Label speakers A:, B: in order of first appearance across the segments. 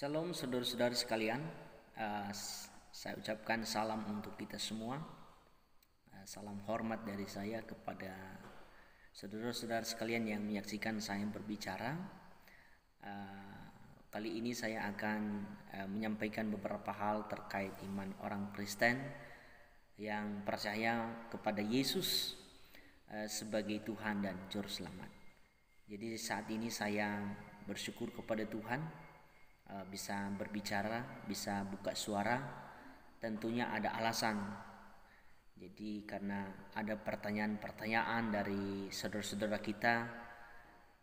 A: Shalom saudara-saudara sekalian. Saya ucapkan salam untuk kita semua. Salam hormat dari saya kepada saudara-saudara sekalian yang menyaksikan saya berbicara. Kali ini saya akan menyampaikan beberapa hal terkait iman orang Kristen yang percaya kepada Yesus sebagai Tuhan dan Juru Selamat. Jadi saat ini saya bersyukur kepada Tuhan bisa berbicara, bisa buka suara. Tentunya ada alasan. Jadi karena ada pertanyaan-pertanyaan dari saudara-saudara kita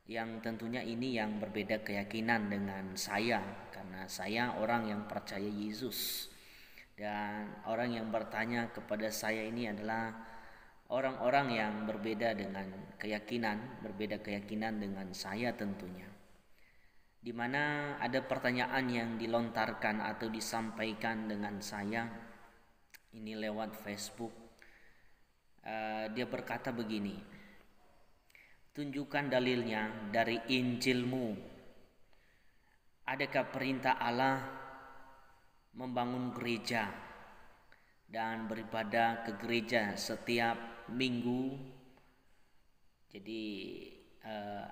A: yang tentunya ini yang berbeda keyakinan dengan saya, karena saya orang yang percaya Yesus, dan orang yang bertanya kepada saya ini adalah orang-orang yang berbeda keyakinan dengan saya tentunya, di mana ada pertanyaan yang dilontarkan atau disampaikan dengan saya ini lewat Facebook. Dia berkata begini, tunjukkan dalilnya dari Injilmu. Adakah perintah Allah membangun gereja dan beribadah ke gereja setiap minggu? Jadi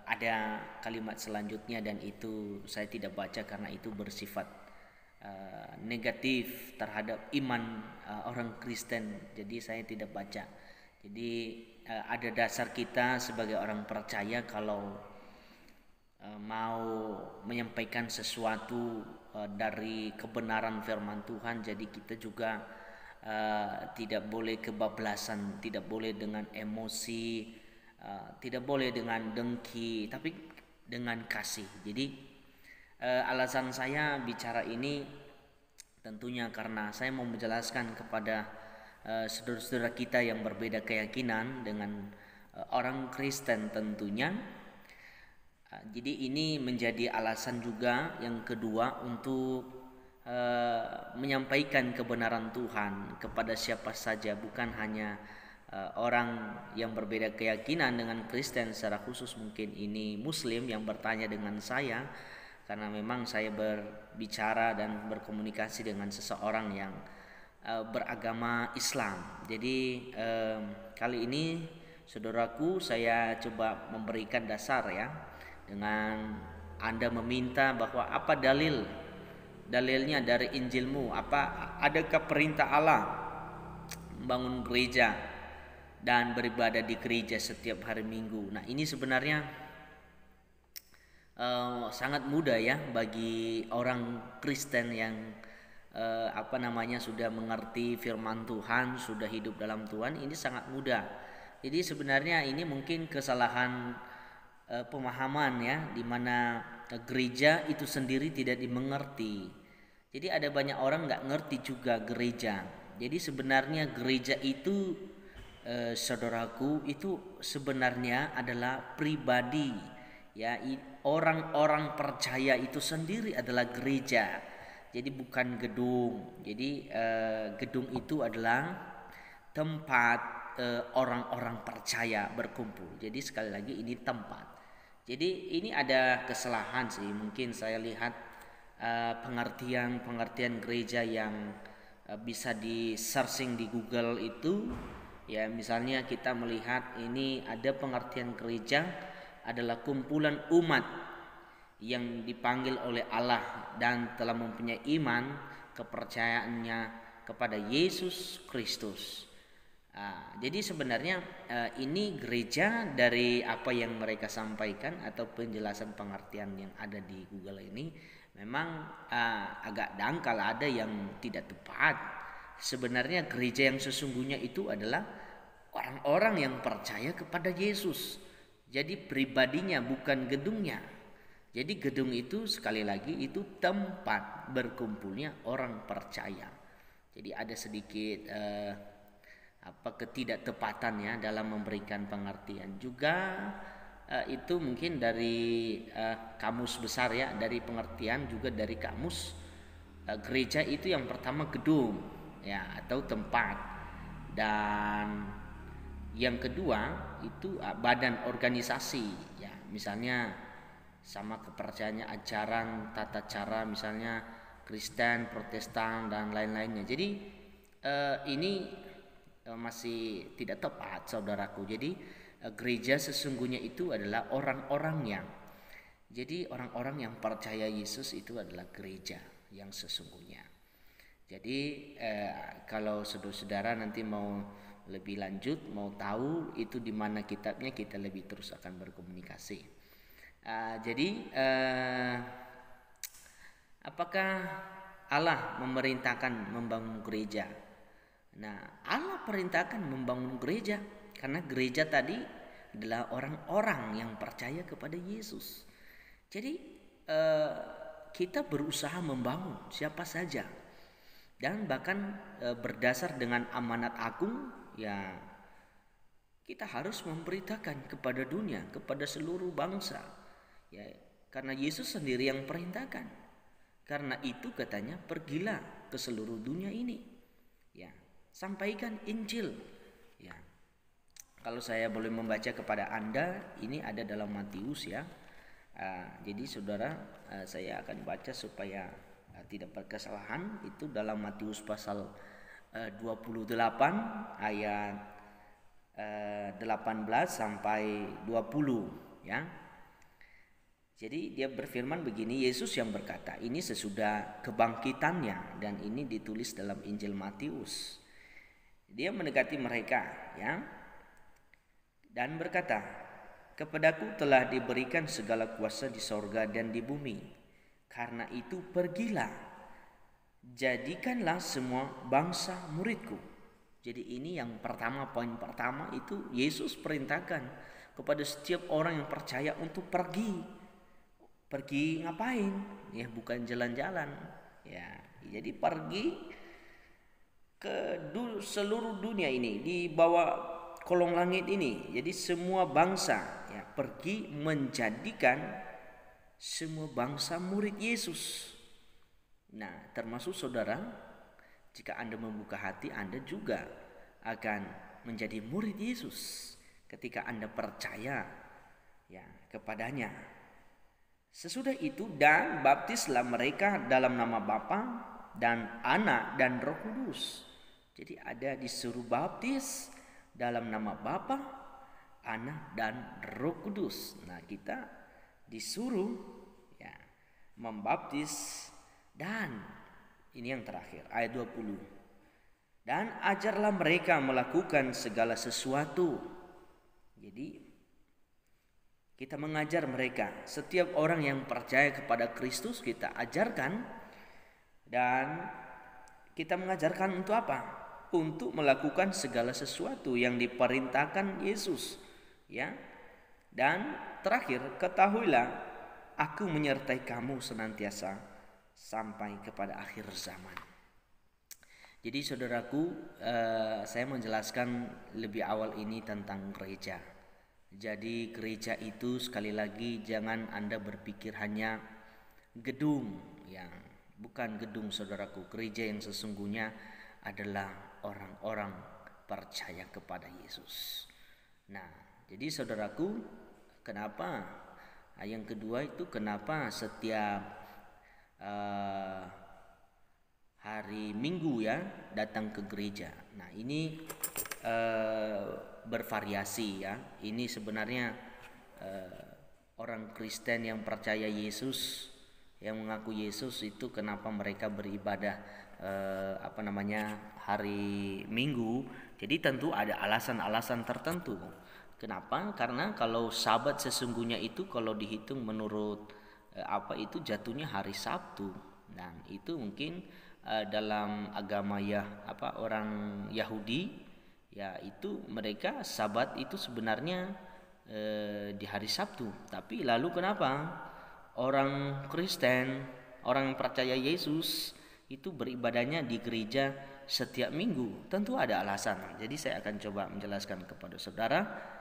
A: ada kalimat selanjutnya dan itu saya tidak baca karena itu bersifat negatif terhadap iman orang Kristen. Jadi saya tidak baca. Jadi ada dasar kita sebagai orang percaya kalau mau menyampaikan sesuatu dari kebenaran firman Tuhan, jadi kita juga tidak boleh kebablasan, tidak boleh dengan emosi, tidak boleh dengan dengki, tapi dengan kasih. Jadi alasan saya bicara ini tentunya karena saya mau menjelaskan kepada saudara-saudara kita yang berbeda keyakinan dengan orang Kristen tentunya. Jadi ini menjadi alasan juga yang kedua untuk menyampaikan kebenaran Tuhan kepada siapa saja, bukan hanya orang yang berbeda keyakinan dengan Kristen, secara khusus mungkin ini Muslim yang bertanya dengan saya, karena memang saya berbicara dan berkomunikasi dengan seseorang yang beragama Islam. Jadi kali ini saudaraku, saya coba memberikan dasar ya, dengan Anda meminta bahwa apa dalilnya dari Injilmu, adakah perintah Allah membangun gereja dan beribadah di gereja setiap hari Minggu. Nah, ini sebenarnya sangat mudah ya bagi orang Kristen yang sudah mengerti firman Tuhan, sudah hidup dalam Tuhan. Ini sangat mudah. Jadi sebenarnya ini mungkin kesalahan pemahaman ya, di mana gereja itu sendiri tidak dimengerti. Jadi ada banyak orang nggak ngerti juga gereja. Jadi sebenarnya gereja itu saudaraku, itu sebenarnya adalah pribadi ya, orang-orang percaya itu sendiri adalah gereja. Jadi bukan gedung. Jadi gedung itu adalah tempat orang-orang percaya berkumpul. Jadi sekali lagi ini tempat. Jadi ini ada kesalahan sih, mungkin saya lihat pengertian gereja yang bisa di searching di Google itu. Ya, misalnya kita melihat ini ada pengertian gereja adalah kumpulan umat yang dipanggil oleh Allah dan telah mempunyai iman kepercayaannya kepada Yesus Kristus. Jadi sebenarnya ini gereja dari apa yang mereka sampaikan atau penjelasan pengertian yang ada di Google ini memang agak dangkal, ada yang tidak tepat. Sebenarnya gereja yang sesungguhnya itu adalah orang-orang yang percaya kepada Yesus. Jadi pribadinya, bukan gedungnya. Jadi gedung itu sekali lagi itu tempat berkumpulnya orang percaya. Jadi ada sedikit ketidaktepatan ya dalam memberikan pengertian. Juga itu mungkin dari kamus besar ya, dari pengertian juga dari kamus. Gereja itu yang pertama gedung ya, atau tempat, dan yang kedua itu badan organisasi ya. Misalnya sama kepercayaannya, ajaran, tata cara misalnya Kristen, Protestan dan lain-lainnya. Jadi ini masih tidak tepat saudaraku. Jadi gereja sesungguhnya itu adalah orang-orang yang percaya Yesus itu adalah gereja yang sesungguhnya. Jadi kalau saudara-saudara nanti mau lebih lanjut, mau tahu itu di mana kitabnya, kita lebih terus akan berkomunikasi. Jadi apakah Allah memerintahkan membangun gereja? Nah, Allah perintahkan membangun gereja karena gereja tadi adalah orang-orang yang percaya kepada Yesus. Jadi kita berusaha membangun siapa saja, dan bahkan berdasar dengan amanat agung, ya kita harus memberitakan kepada dunia, kepada seluruh bangsa, ya karena Yesus sendiri yang perintahkan. Karena itu katanya, pergilah ke seluruh dunia ini, ya sampaikan Injil. Ya, kalau saya boleh membaca kepada Anda, ini ada dalam Matius ya. Jadi saudara, saya akan baca supaya tidak berkesalahan. Itu dalam Matius pasal 28 ayat 18 sampai 20 ya. Jadi dia berfirman begini, Yesus yang berkata, ini sesudah kebangkitannya, dan ini ditulis dalam Injil Matius. Dia mendekati mereka ya, dan berkata, kepadaku telah diberikan segala kuasa di sorga dan di bumi. Karena itu pergilah, jadikanlah semua bangsa muridku. Jadi ini yang pertama, poin pertama itu Yesus perintahkan kepada setiap orang yang percaya untuk pergi. Pergi ngapain? Ya bukan jalan-jalan. Ya, jadi pergi ke seluruh dunia ini, di bawah kolong langit ini. Jadi semua bangsa ya, pergi menjadikan semua bangsa murid Yesus. Nah, termasuk saudara, jika Anda membuka hati, Anda juga akan menjadi murid Yesus ketika Anda percaya ya kepadanya. Sesudah itu, dan baptislah mereka dalam nama Bapa dan Anak dan Roh Kudus. Jadi ada disuruh baptis dalam nama Bapa, Anak dan Roh Kudus. Nah, kita disuruh ya membaptis, dan ini yang terakhir ayat 20. Dan ajarlah mereka melakukan segala sesuatu. Jadi kita mengajar mereka, setiap orang yang percaya kepada Kristus kita ajarkan, dan kita mengajarkan untuk apa? Untuk melakukan segala sesuatu yang diperintahkan Yesus, ya. Dan terakhir, ketahuilah, aku menyertai kamu senantiasa sampai kepada akhir zaman. Jadi saudaraku, saya menjelaskan lebih awal ini tentang gereja. Jadi gereja itu sekali lagi jangan Anda berpikir hanya gedung, yang bukan gedung saudaraku. Gereja yang sesungguhnya adalah orang-orang percaya kepada Yesus. Nah, jadi saudaraku, kenapa? Yang kedua itu kenapa setiap hari Minggu ya datang ke gereja. Nah, ini bervariasi ya. Ini sebenarnya orang Kristen yang percaya Yesus, yang mengaku Yesus itu kenapa mereka beribadah hari Minggu. Jadi tentu ada alasan-alasan tertentu. Kenapa? Karena kalau Sabat sesungguhnya itu kalau dihitung menurut itu jatuhnya hari Sabtu. Dan itu mungkin dalam agama orang Yahudi ya, itu mereka Sabat itu sebenarnya di hari Sabtu. Tapi lalu kenapa orang Kristen, orang yang percaya Yesus itu beribadahnya di gereja setiap minggu? Tentu ada alasan. Jadi saya akan coba menjelaskan kepada saudara.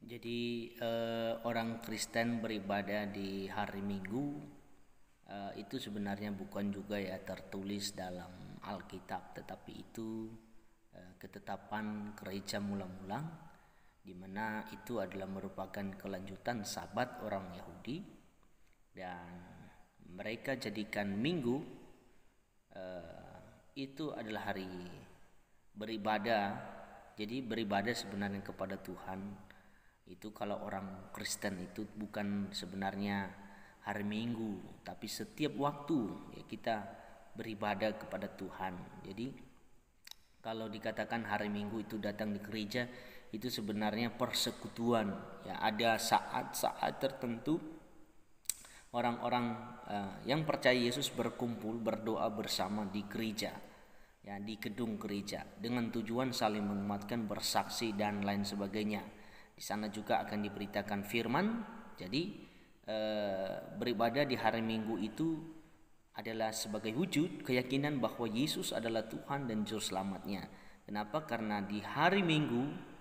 A: Jadi orang Kristen beribadah di hari Minggu itu sebenarnya bukan juga ya tertulis dalam Alkitab, tetapi itu ketetapan gereja mula-mula di mana itu adalah merupakan kelanjutan Sabat orang Yahudi, dan mereka jadikan Minggu itu adalah hari beribadah. Jadi beribadah sebenarnya kepada Tuhan itu, kalau orang Kristen itu bukan sebenarnya hari Minggu, tapi setiap waktu ya kita beribadah kepada Tuhan. Jadi kalau dikatakan hari Minggu itu datang di gereja, itu sebenarnya persekutuan ya, ada saat-saat tertentu orang-orang yang percaya Yesus berkumpul berdoa bersama di gereja ya, di gedung gereja, dengan tujuan saling menguatkan, bersaksi dan lain sebagainya. Di sana juga akan diberitakan firman. Jadi beribadah di hari Minggu itu adalah sebagai wujud keyakinan bahwa Yesus adalah Tuhan dan juru selamatnya. Kenapa? Karena di hari Minggu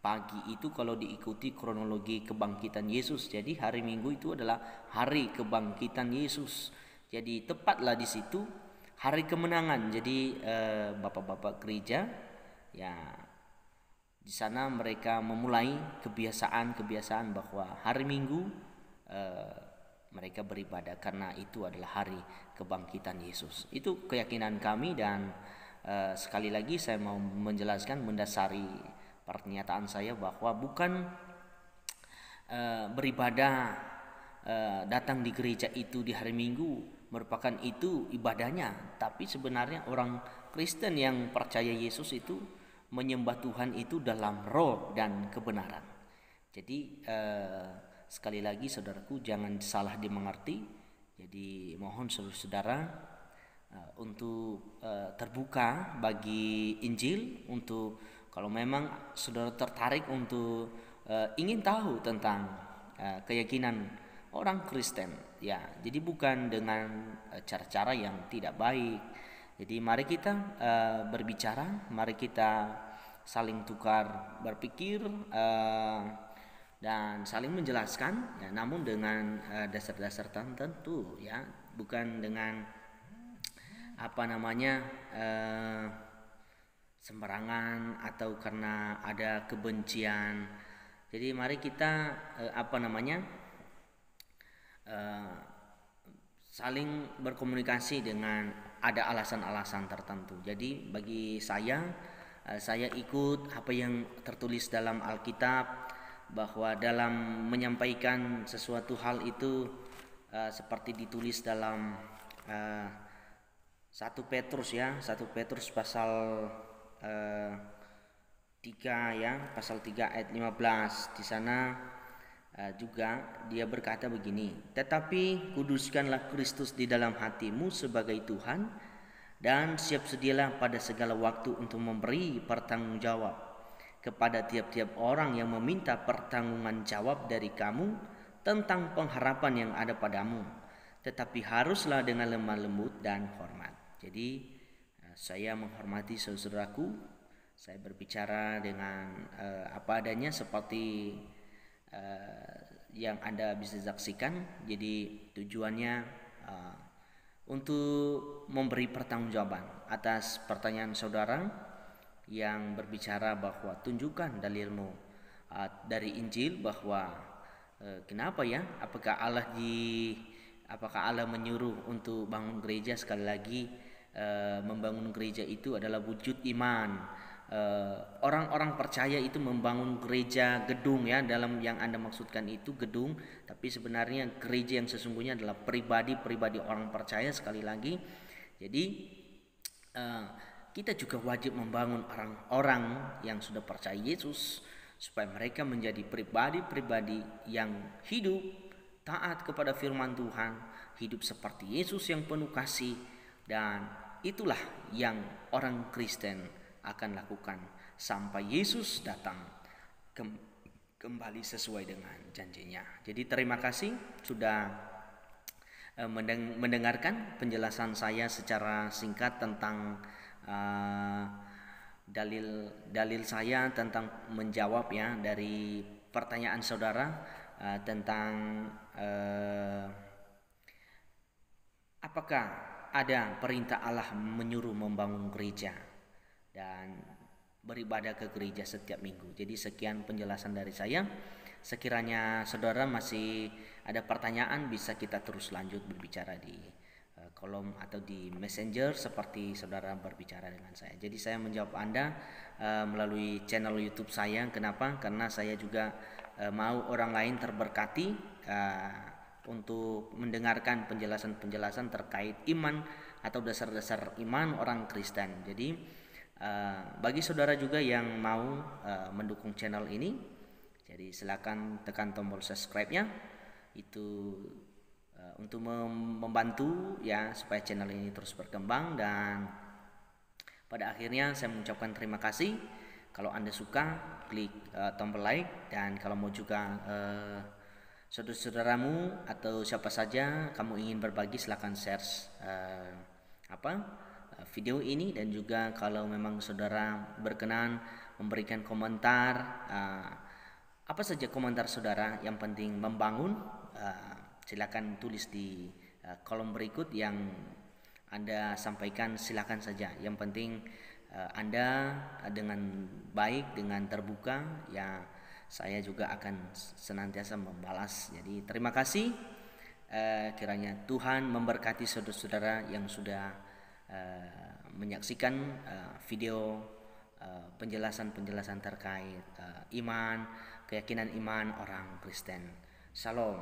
A: pagi itu, kalau diikuti kronologi kebangkitan Yesus, jadi hari Minggu itu adalah hari kebangkitan Yesus. Jadi tepatlah di situ hari kemenangan. Jadi bapak-bapak gereja ya, di sana mereka memulai kebiasaan bahwa hari Minggu mereka beribadah karena itu adalah hari kebangkitan Yesus. Itu keyakinan kami, dan sekali lagi saya mau menjelaskan mendasari pernyataan saya bahwa bukan beribadah datang di gereja itu di hari Minggu merupakan itu ibadahnya, tapi sebenarnya orang Kristen yang percaya Yesus itu menyembah Tuhan itu dalam roh dan kebenaran. Jadi sekali lagi saudaraku, jangan salah dimengerti. Jadi mohon saudara-saudara untuk terbuka bagi Injil, untuk kalau memang saudara tertarik untuk ingin tahu tentang keyakinan orang Kristen ya, jadi bukan dengan cara-cara yang tidak baik. Jadi mari kita berbicara, mari kita saling tukar berpikir dan saling menjelaskan ya, namun dengan dasar-dasar tertentu ya, bukan dengan sembarangan atau karena ada kebencian. Jadi mari kita saling berkomunikasi dengan ada alasan-alasan tertentu. Jadi bagi saya ikut apa yang tertulis dalam Alkitab, bahwa dalam menyampaikan sesuatu hal itu seperti ditulis dalam 1 Petrus ya, 1 Petrus pasal 3 ya, pasal 3 ayat 15. Di sana juga dia berkata begini, tetapi kuduskanlah Kristus di dalam hatimu sebagai Tuhan, dan siap sedialah pada segala waktu untuk memberi pertanggungjawab kepada tiap-tiap orang yang meminta pertanggungan jawab dari kamu tentang pengharapan yang ada padamu, tetapi haruslah dengan lemah lembut dan hormat. Jadi saya menghormati saudaraku, saya berbicara dengan apa adanya seperti yang Anda bisa saksikan. Jadi tujuannya untuk memberi pertanggungjawaban atas pertanyaan saudara yang berbicara bahwa tunjukkan dalilmu dari Injil, bahwa kenapa ya, apakah Allah menyuruh untuk bangun gereja. Sekali lagi membangun gereja itu adalah wujud iman. Orang-orang percaya itu membangun gereja gedung ya, dalam yang Anda maksudkan itu gedung, tapi sebenarnya gereja yang sesungguhnya adalah pribadi orang percaya. Sekali lagi, jadi kita juga wajib membangun orang-orang yang sudah percaya Yesus supaya mereka menjadi pribadi-pribadi yang hidup taat kepada firman Tuhan, hidup seperti Yesus yang penuh kasih, dan itulah yang orang Kristen akan lakukan sampai Yesus datang kembali sesuai dengan janjinya. Jadi terima kasih sudah mendengarkan penjelasan saya secara singkat tentang dalil saya tentang menjawab ya dari pertanyaan saudara tentang apakah ada perintah Allah menyuruh membangun gereja. Dan beribadah ke gereja setiap minggu. Jadi sekian penjelasan dari saya. Sekiranya saudara masih ada pertanyaan, bisa kita terus lanjut berbicara di kolom atau di messenger seperti saudara berbicara dengan saya. Jadi saya menjawab Anda melalui channel YouTube saya. Kenapa? Karena saya juga mau orang lain terberkati untuk mendengarkan penjelasan-penjelasan terkait iman atau dasar-dasar iman orang Kristen. Jadi bagi saudara juga yang mau mendukung channel ini, jadi silakan tekan tombol subscribe-nya itu untuk membantu ya supaya channel ini terus berkembang. Dan pada akhirnya saya mengucapkan terima kasih. Kalau Anda suka, klik tombol like, dan kalau mau juga saudara-saudaramu atau siapa saja kamu ingin berbagi, silakan share video ini. Dan juga kalau memang saudara berkenan memberikan komentar, apa saja komentar saudara yang penting membangun, silakan tulis di kolom berikut yang Anda sampaikan, silakan saja. Yang penting Anda dengan baik, dengan terbuka, ya saya juga akan senantiasa membalas. Jadi terima kasih. Kiranya Tuhan memberkati saudara-saudara yang sudah menyaksikan video penjelasan-penjelasan terkait iman, keyakinan iman orang Kristen. Shalom.